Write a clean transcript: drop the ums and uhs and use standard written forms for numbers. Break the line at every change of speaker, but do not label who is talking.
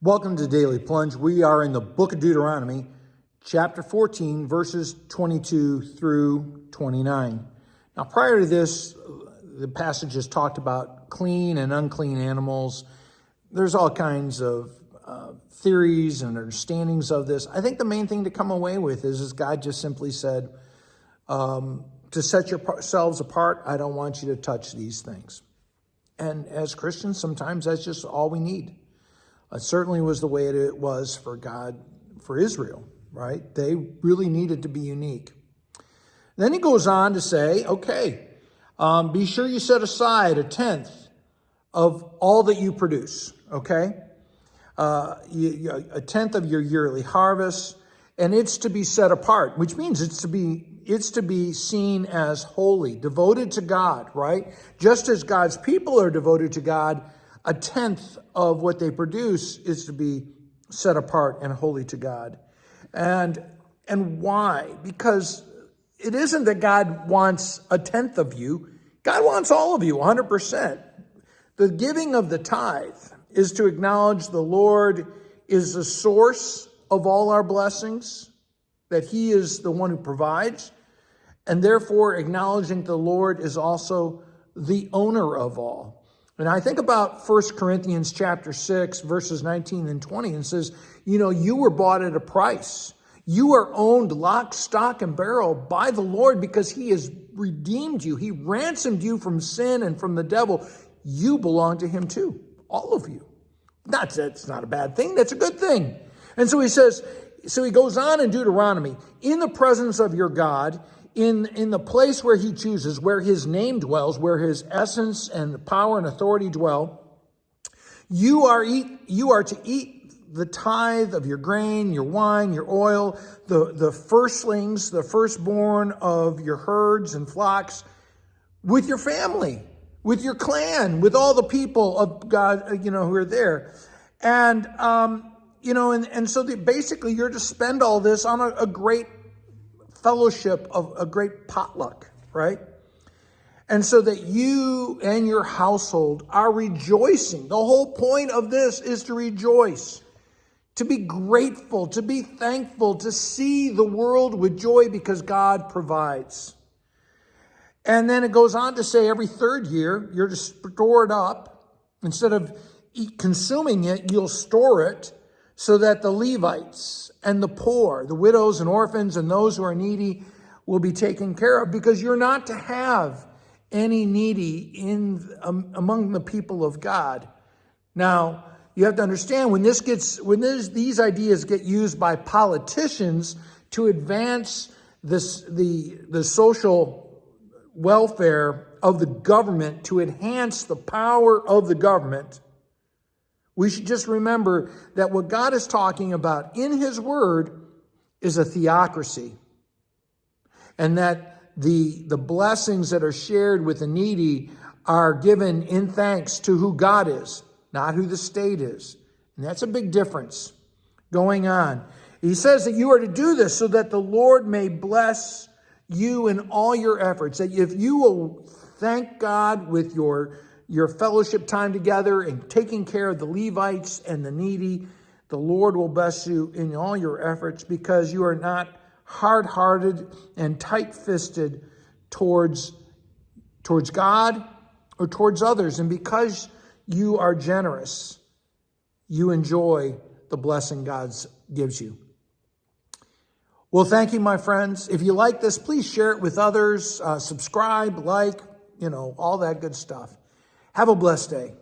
Welcome to Daily Plunge. We are in the book of Deuteronomy, chapter 14, verses 22 through 29. Now, prior to this, the passage has talked about clean and unclean animals. There's all kinds of theories and understandings of this. I think the main thing to come away with is God just simply said, to set yourselves apart, I don't want you to touch these things. And as Christians, sometimes that's just all we need. It certainly was the way it was for God, for Israel, right? They really needed to be unique. Then he goes on to say, okay, be sure you set aside a tenth of all that you produce, okay? A tenth of your yearly harvest, and it's to be set apart, which means it's to be seen as holy, devoted to God, right? Just as God's people are devoted to God, a tenth of what they produce is to be set apart and holy to God. And why? Because it isn't that God wants a tenth of you. God wants all of you, 100%. The giving of the tithe is to acknowledge the Lord is the source of all our blessings, that he is the one who provides, and therefore acknowledging the Lord is also the owner of all. And I think about 1 Corinthians chapter 6, verses 19 and 20, and says, you were bought at a price. You are owned lock, stock, and barrel by the Lord because he has redeemed you. He ransomed you from sin and from the devil. You belong to him too, all of you. That's not a bad thing. That's a good thing. And so he says, he goes on in Deuteronomy, in the presence of your God, in the place where he chooses, where his name dwells, where his essence and power and authority dwell, you are to eat the tithe of your grain, your wine, your oil, the firstlings, the firstborn of your herds and flocks, with your family, with your clan, with all the people of God, who are there. And, so basically you're to spend all this on a great fellowship of a great potluck, right? And so that you and your household are rejoicing. The whole point of this is to rejoice, to be grateful, to be thankful, to see the world with joy because God provides. And then it goes on to say every third year, you're to store it up. Instead of consuming it, you'll store it so that the Levites and the poor, the widows and orphans and those who are needy will be taken care of, because you're not to have any needy among the people of God. Now, you have to understand when these ideas get used by politicians to advance the social welfare of the government, to enhance the power of the government, we should just remember that what God is talking about in his word is a theocracy. And that the blessings that are shared with the needy are given in thanks to who God is, not who the state is. And that's a big difference going on. He says that you are to do this so that the Lord may bless you in all your efforts. That if you will thank God with your fellowship time together and taking care of the Levites and the needy, the Lord will bless you in all your efforts, because you are not hard-hearted and tight-fisted towards God or towards others. And because you are generous, you enjoy the blessing God gives you. Well, thank you, my friends. If you like this, please share it with others. Subscribe, like, all that good stuff. Have a blessed day.